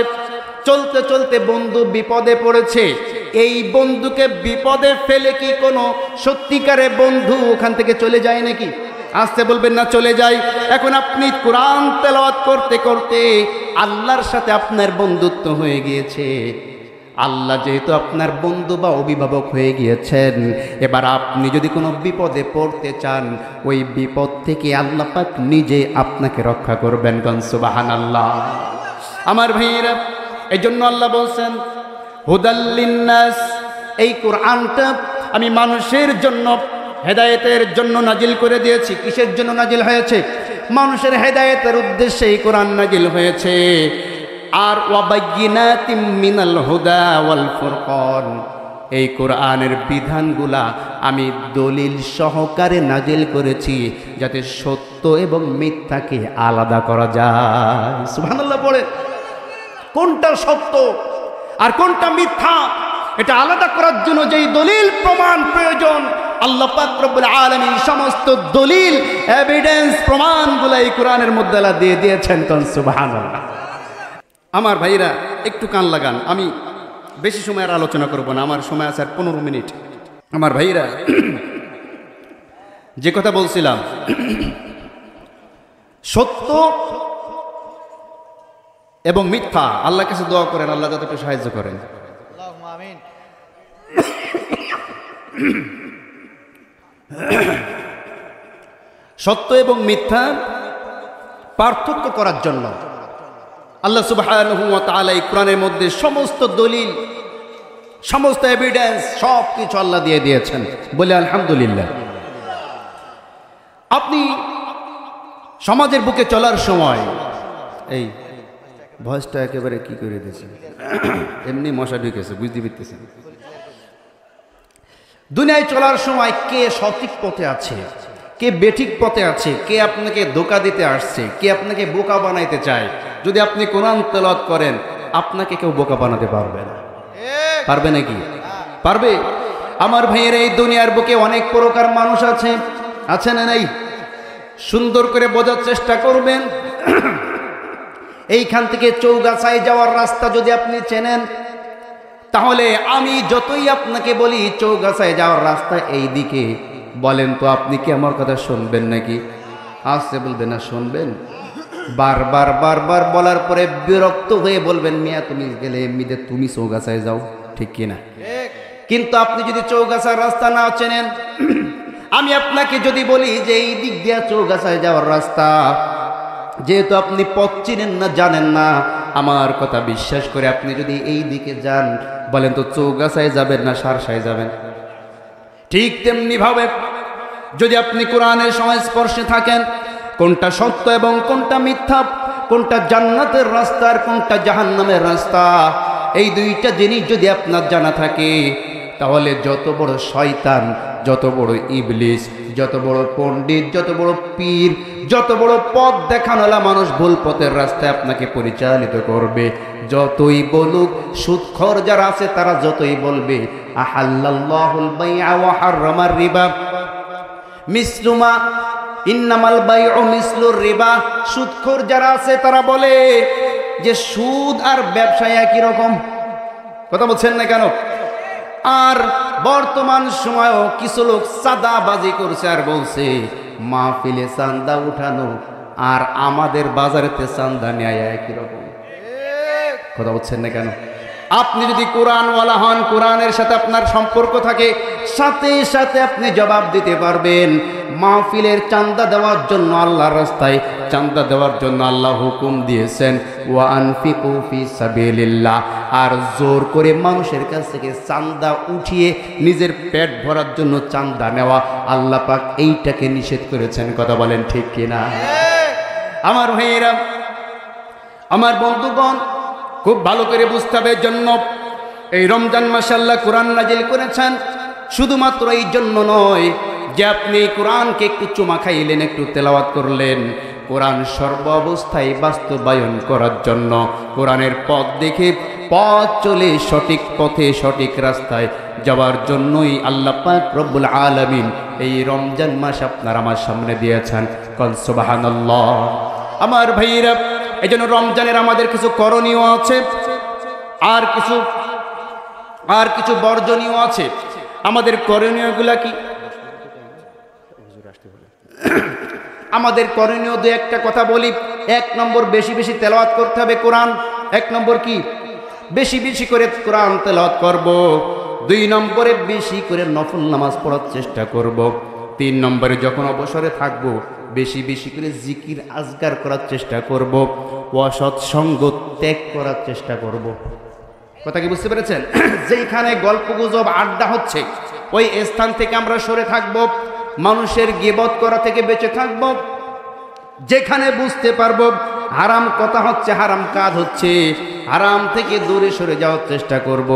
চলতে চলতে বন্ধু বিপদে পড়েছে, এই বন্ধুকে বিপদে ফেলে কি কোনো সত্যিকারের বন্ধু ওখান থেকে চলে যায় নাকি? আসতে বলবেন না, চলে যায়। এখন আপনি কুরআন তেলাওয়াত করতে করতে আল্লাহর সাথে আপনার বন্ধুত্ব হয়ে গিয়েছে। আল্লাহ যেহেতু আপনার বন্ধু বা অভিভাবক হয়ে গিয়েছেন, এবার আপনি যদি কোনো বিপদে পড়তে চান, ওই বিপদ থেকে আল্লাহ পাক নিজে আপনাকে রক্ষা করবেন। কোন সুবহানাল্লাহ। আমার ভাইয়েরা, এই জন্য আল্লাহ বলছেন হুদাল লিন্নাস, এই কোরআনটা আমি মানুষের জন্য হেদায়েতের জন্য নাজিল করে দিয়েছি। কিসের জন্য নাজিল হয়েছে? মানুষের হেদায়েতের উদ্দেশ্যে এই কোরআন নাজিল হয়েছে। আর ওয়াবায়্যিনাতিম মিনাল হুদা ওয়াল ফুরকান, এই কোরআনের বিধানগুলা আমি দলিল সহকারে নাজিল করেছি যাতে সত্য এবং মিথ্যাকে আলাদা করা যায়। সুবহানাল্লাহ পড়ে। কোনটা সত্য আর কোনটা মিথ্যা এটা আলাদা করার জন্য যেই দলিল প্রমাণ প্রয়োজন, আল্লাহ পাক রব্বুল আলামিন সমস্ত দলিল এভিডেন্স প্রমাণগুলো এই কোরআনের মধ্যে আল্লাহ দিয়ে দিয়েছেন। কোন সুবহানাল্লাহ। আমার ভাইরা, একটু কান লাগান, আমি বেশি সময় আর আলোচনা করব না, আমার সময় আছে আর 15 মিনিট। আমার ভাইরা, যে কথা বলছিলাম, সত্য এবং মিথ্যা, আল্লাহর কাছে দোয়া করেন আল্লাহ যাতে একটু সাহায্য করেন। আল্লাহুম্মা আমিন। সত্য এবং মিথ্যা পার্থক্য করার জন্য আল্লাহ সুবহানাহু ওয়া তাআলা এই কোরআনের মধ্যে সমস্ত দলিল, সমস্ত এভিডেন্স সব কিছু আল্লাহ দিয়ে দিয়েছেন। বলে আলহামদুলিল্লাহ। আপনি সমাজের বুকে চলার সময়, এই ভয়েসটা একেবারে কি করে দিয়েছে, এমনি মশা ঢুকেছে, বুঝতে পারতেছেন। দুনিয়ায় চলার সময় কে সঠিক পথে আছে, কে বেঠিক পথে আছে, কে আপনাকে ধোঁকা দিতে আসছে, কে আপনাকে বোকা বানাইতে চায়, যদি আপনি কোরআন তেলাওয়াত করেন আপনাকে কেউ বোকা বানাতে পারবে না। পারবে নাকি? পারবে। আমার ভাইয়ের, এই দুনিয়ার বুকে অনেক প্রকার মানুষ আছে, আছে না নাই? সুন্দর করে বোঝার চেষ্টা করবেন। এইখান থেকে চৌগাছায় যাওয়ার রাস্তা যদি আপনি চেনেন, তাহলে আমি যতই আপনাকে বলি চৌগাছায় যাওয়ার রাস্তা এই দিকে, বলেন তো আপনি কি আমার কথা শুনবেন নাকি? আসতে বলবেন না, শুনবেন? বারবার বারবার বলার পরে বিরক্ত হয়ে বলবেন, মিয়া তুমি গেলে এমনিতে তুমি চৌগাছায় যাও, ঠিক কিনা? কিন্তু আপনি যদি চৌগাছার রাস্তা না চেনেন, আমি আপনাকে যদি বলি যে এই দিক দিয়ে চৌগাছায় যাওয়ার রাস্তা, যেহেতু আপনি পথ চিনেন না, জানেন না, আমার কথা বিশ্বাস করে আপনি যদি এই দিকে যান, বলেন তো চৌগাছায় যাবেন না সারসায় যাবেন? ঠিক তেমনি ভাবে যদি আপনি কোরআনের সংস্পর্শে থাকেন, কোনটা সত্য এবং কোনটা মিথ্যা, কোনটা জান্নাতের রাস্তা আর কোনটা জাহান্নামের রাস্তা, এই দুইটা জিনিস যদি আপনার জানা থাকে, তাহলে যত বড় শয়তান, যত বড় ইবলিস, যত বড় পণ্ডিত, যত বড় পীর, যত বড় পথ দেখানোলা মানুষ ভুল পথের রাস্তায় আপনাকে পরিচালিত করবে। যতই বলুক, সুদখোর যারা আছে তারা যতই বলবে আহাল্লাল্লাহুল বাইআ ওয়া হাররামার রিবা, মিসলুমা ইন্নামাল বাইউ মিসলুর রিবা। সুদখোর যারা আছে তারা বলে যে সুদ আর ব্যবসায় একই রকম। কথা বলছেন না কেন? আর বর্তমান সময়েও কিছু লোক চাঁদাবাজি করছে আর বলছে মাহফিলে চাঁদা উঠানো আর আমাদের বাজারেতে চাঁদা নেয় একই রকম। কথা বলছেন না কেন? আপনি যদি কোরআনওয়ালা হন, কোরআনের সাথে আপনার সম্পর্ক থাকে, সাথে সাথে আপনি জবাব দিতে পারবেন। মাহফিলের চাঁদা দেওয়ার জন্য আল্লাহর রাস্তায় চাঁদা দেওয়ার জন্য আল্লাহ হুকুম দিয়েছেন ওয়া আনফিকু ফি সাবিলিল্লাহ। আর জোর করে মানুষের কাছ থেকে চাঁদা উঠিয়ে নিজের পেট ভরার জন্য চাঁদা নেওয়া আল্লাহ পাক এইটাকে নিষেধ করেছেন। কথা বলেন ঠিক কিনা? আমার ভাইয়েরা, আমার বন্ধুগণ, খুব ভালো করে বুঝতে হবে। জন্য এই রমজান মাসে আল্লাহ কোরআন নাজিল করেছেন শুধুমাত্র এই জন্য নয় যে আপনি কোরআনকে একটু চুমা খাইলেন, একটু তেলাওয়াত করলেন। কোরআন সর্ব অবস্থায় বাস্তবায়ন করার জন্য, কোরআনের পথ দেখে পথ চলে সঠিক পথে সঠিক রাস্তায় যাওয়ার জন্যই আল্লাহ পাক রব্বুল আলামিন এই রমজান মাস আপনার আমার সামনে দিয়েছেন। কল সুবহানাল্লাহ। আমার ভাইরা, এই জন্য রমজানের আমাদের কিছু করণীয় আছে, আর কিছু বর্জনীয় আছে। আমাদের করণীয়গুলা কি? আমাদের করণীয় দু একটা কথা বলি। 1 নম্বর, বেশি বেশি তেলাওয়াত করতে হবে কোরআন। 1 নম্বর কি? বেশি বেশি করে কোরআন তেলাওয়াত করব। 2 নম্বরে বেশি করে নফল নামাজ পড়ার চেষ্টা করব। 3 নম্বরে যখন অবসরে থাকব বেশি বেশি করে জিকির আজগার করার চেষ্টা করব। অসৎ সঙ্গ ত্যাগ করার চেষ্টা করব। কথা কি বুঝতে পেরেছেন? যেখানে গল্প গুজব আড্ডা হচ্ছে ওই স্থান থেকে আমরা সরে থাকব। মানুষের গীবত করা থেকে বেঁচে থাকব। যেখানে বুঝতে পারবো হারাম কথা হচ্ছে, হারাম কাজ হচ্ছে, হারাম থেকে দূরে সরে যাওয়ার চেষ্টা করব।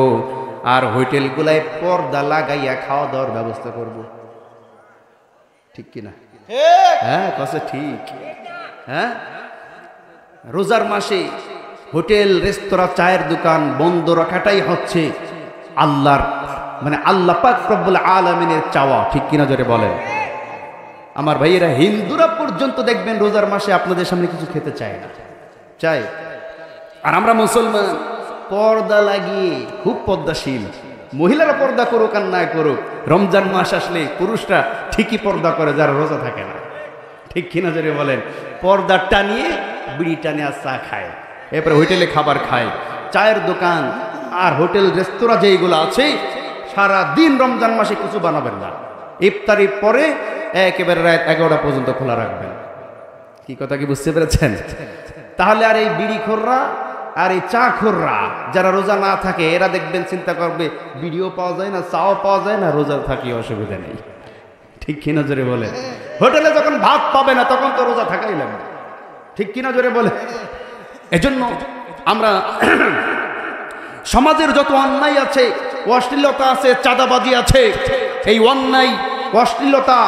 আর হোটেলগুলায় পর্দা লাগাইয়া খাওয়া দাওয়ার ব্যবস্থা করব। ঠিক কিনা? হ্যাঁ, কথা ঠিক। হ্যাঁ, রোজার মাসে হোটেল, রেস্তোরাঁ, চায়ের দোকান বন্ধ রাখাটাই হচ্ছে আল্লাহর, মানে আল্লাহ পাক রব্বুল আলামিনের চাওয়া। ঠিক কিনা জোরে বলেন? আমার ভাইয়েরা, হিন্দুরা পর্যন্ত দেখবেন রোজার মাসে আপনাদের সামনে কিছু খেতে চায় না, চায়। আর আমরা মুসলমান পর্দা লাগিয়ে খুব পর্দাশীল। মহিলারা পর্দা করুক আর না করুক, রমজান মাস আসলে পুরুষরা ঠিকই পর্দা করে যারা রোজা থাকে না। ঠিক কিনা জোরে বলেন? পর্দা টানিয়ে বিড়ি টানে আর চা খায়, এরপরে হোটেলে খাবার খায়, চায়ের দোকান আর হোটেল রেস্তোরাঁ যেইগুলো আছে সারা দিন রমজান মাসে কিছু বানাবেন না। ইফতারির পরে একেবারে রাত 11টা পর্যন্ত খোলা রাখবেন। কি কথা কি বুঝতে পেরেছেন? তাহলে আর এই বিড়ি খোররা আর এই চা খোররা যারা রোজা না থাকে এরা দেখবেন চিন্তা করবে বিড়িও পাওয়া যায় না, চাও পাওয়া যায় না, রোজা থাকি অসুবিধা নেই। ঠিক কিনা জোরে বলে? হোটেলে যখন ভাত পাবে না তখন তো রোজা থাকাই লাগবে। ঠিক কিনা জোরে বলে? এজন্য আমরা সমাজের যত অন্যায় আছে, অশ্লীলতা আছে, চাঁদাবাজি আছে, এই অন্যায়, অশ্লীলতা,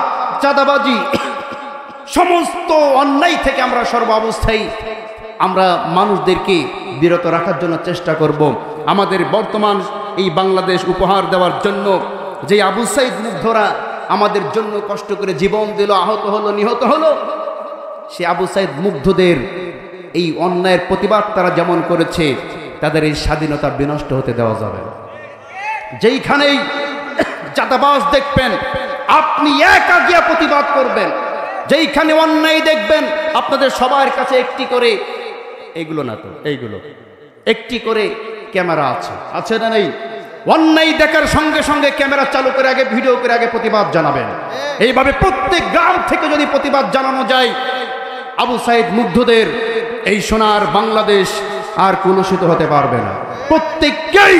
চাঁদাবাজি সমস্ত অন্যায় থেকে আমরা সর্বাবস্থায় আমরা মানুষদেরকে বিরত রাখার জন্য চেষ্টা করব। আমাদের বর্তমান এই বাংলাদেশ উপহার দেওয়ার জন্য যে আবু সাইদ মুগ্ধরা আমাদের জন্য কষ্ট করে জীবন দিল, আহত হলো, নিহত হলো, সে আবু সাইদ মুগ্ধদের এই অন্যায়ের প্রতিবাদ তারা যেমন করেছে, তাদের এই স্বাধীনতা বিনষ্ট হতে দেওয়া যাবে না। যেইখানেই চাঁদাবাজ দেখবেন আপনি একা গিয়া প্রতিবাদ করবেন। যেইখানে অন্যায় দেখবেন আপনাদের সবার কাছে একটি করে, এইগুলো না তো, এইগুলো একটি করে ক্যামেরা আছে না নেই? অন্যায় দেখার সঙ্গে সঙ্গে ক্যামেরা চালু করে আগে ভিডিও করে আগে প্রতিবাদ জানাবেন। এইভাবে প্রত্যেক গ্রাম থেকে যদি প্রতিবাদ জানানো যায়, আবু সাইদ মুগ্ধদের এই সোনার বাংলাদেশ আর কলুষিত হতে পারবে না। প্রত্যেককেই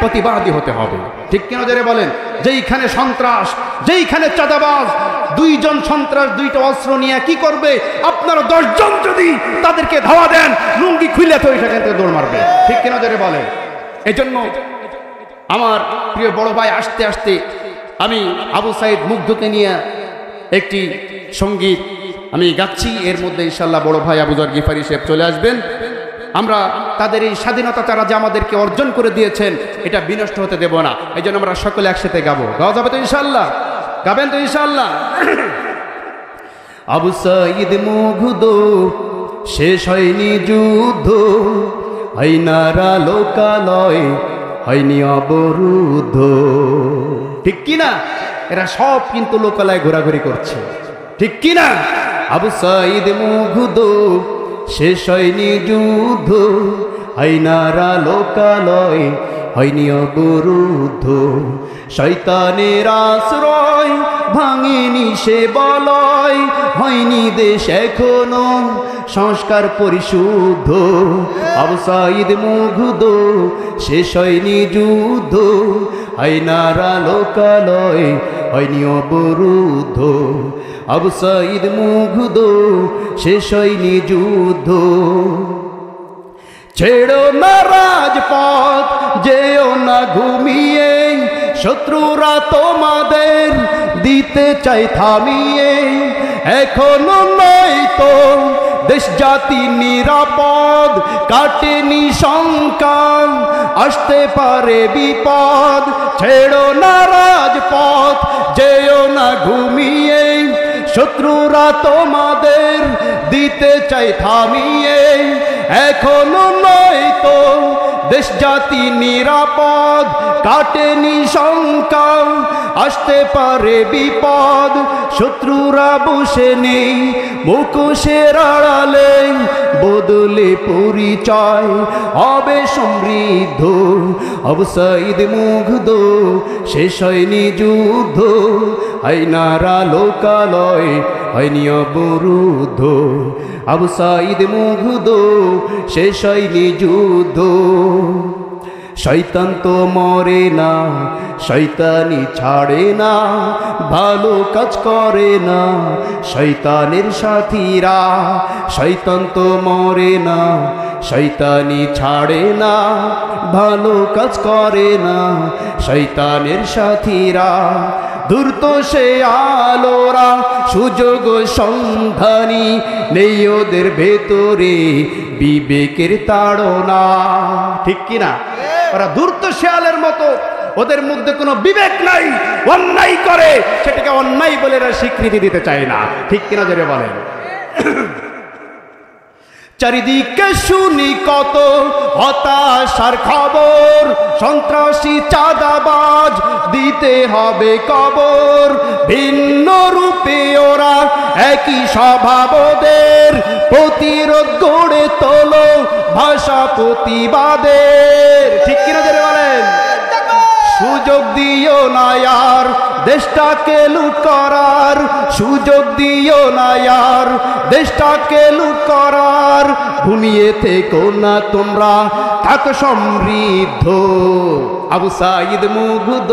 প্রতিবাদী হতে হবে। ঠিক কিনা জোরে বলেন? যেইখানে সন্ত্রাস, যেইখানে চাঁদাবাজ, 2 জন সন্ত্রাস 2টা অস্ত্র নিয়ে কি করবে? আপনারা 10 জন যদি তাদেরকে ধাওয়া দেন, লুঙ্গি খুলে তো সেখান থেকে দৌড় মারবে। ঠিক কিনা জোরে বলেন? এজন্য আমার প্রিয় বড় ভাই, আসতে আসতে আমি আবু সাইদ মুগ্ধকে নিয়ে একটি সঙ্গীত আমি গাচ্ছি। এর মধ্যে ইনশাআল্লাহ বড় ভাই আবু যর গিফারি সাহেব চলে আসবেন। আমরা তাদের এই স্বাধীনতা তারা যে আমাদেরকে অর্জন করে দিয়েছেন এটা বিনষ্ট হতে দেব না। এই জন্য আমরা সকলে একসাথে গাবো। গাওয়া যাবে তো ইনশাআল্লাহ? গাবেন তো ইনশাআল্লাহ? আবু সাঈদ মুগ্ধ, শেষ হয়নি যুদ্ধ, আইনারা লোকালয় হয়নি অবরুদ্ধ। ঠিক কিনা? এরা সব কিন্তু লোকালয় ঘোরাঘুরি করছে, ঠিক কিনা? আবু সাঈদ মুগ্ধ, শেষ হয়নি যুদ্ধ, আইনারা লোকালয় হয়নি অবরুদ্ধ। শয়তানের আশ্রয় ভাঙেনি সে বলয়, হয়নি দেশ এখনো সংস্কার পরিশুদ্ধ। আবু সাঈদ মুগ্ধ, শেষ হয়নি যুদ্ধ, আইনারা লোকালয় হয়নি অবরুদ্ধ। আবু সাঈদ মুগ্ধ, শেষ হয়নি যুদ্ধ। ছেড়ো না রাজপথ, যেও না ঘুমিয়ে, শত্রুরা তোমাদের দিতে চাই থামিয়ে। এখনো নয় তো দেশ জাতি নিরাপদ, কাটেনি শঙ্কা, আসতে পারে বিপদ। ছেড়ো না রাজপথ, যেও না ঘুমিয়ে, শত্রুরা তোমাদের দিতে চাই থামিয়ে। এখনো নয় তো দেশ জাতি নিরাপদ, কাটেনি শঙ্কা, আসতে পারে বিপদ। শত্রুরা বসে নেই মুখোশের আড়ালে, বদলে পরিচয় হবে সমৃদ্ধ। আবু সাঈদ মুগ্ধ, শেষ হয়নি যুদ্ধ, আইনারা লোকালয় হয়নি অবরুদ্ধ। আবু সাঈদ মুগ্ধ, শেষ হয়নি যুদ্ধ। শয়তান তো মরে না, শয়তানি ছাড়ে না, ভালো কাজ করে না শয়তানের সাথীরা। শয়তান তো মরে না, শয়তানি ছাড়ে না, ভালো কাজ করে না শয়তানের সাথীরা। ধূর্ত সে আলোরা সুযোগ সন্ধানী, নেই ওদের ভেতরে বিবেকের তাড়না। ঠিক কিনা? ওরা ধূর্ত শেয়ালের মতো, ওদের মধ্যে কোনো বিবেক নাই। অন্যায় করে সেটাকে অন্যায় বলে এরা স্বীকৃতি দিতে চায় না। ঠিক কিনা যারা বলেন? চারিদিকে শুনি কত হতাশার খবর, সন্ত্রাসী চাঁদাবাজ দিতে হবে কবর। ভিন্ন রূপে ওরা একই স্বভাবদের, প্রতিরোধ গড়ে তোলো ভাষা প্রতিবাদের। ঠিক কিনা যারা বলেন? সুযোগ দিও না আর দেশটাকে লুট করার, সুযোগ দিও না আর দেশটাকে লুট করার। ঘুমিয়ে থেকো না তোমরা, থাকো সমৃদ্ধ। আবু সাঈদ মুগ্ধ,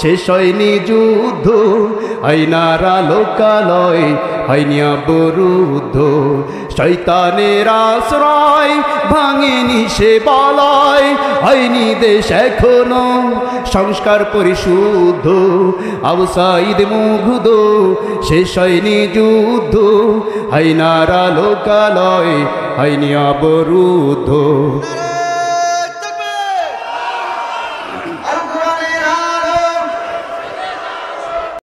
শেষ হয়নি যুদ্ধ, আইনারা লোকালয় হয়নি অবরুদ্ধ। শয়তানের আশ্রয় ভাঙেনি সে বলয়, হয়নি দেশ এখনো সংস্কার পরিশুদ্ধ। আবু সাঈদ মুগ্ধ, শেষ হয়নি যুদ্ধ, আইনারা লোকালয় হয়নি অবরুদ্ধ।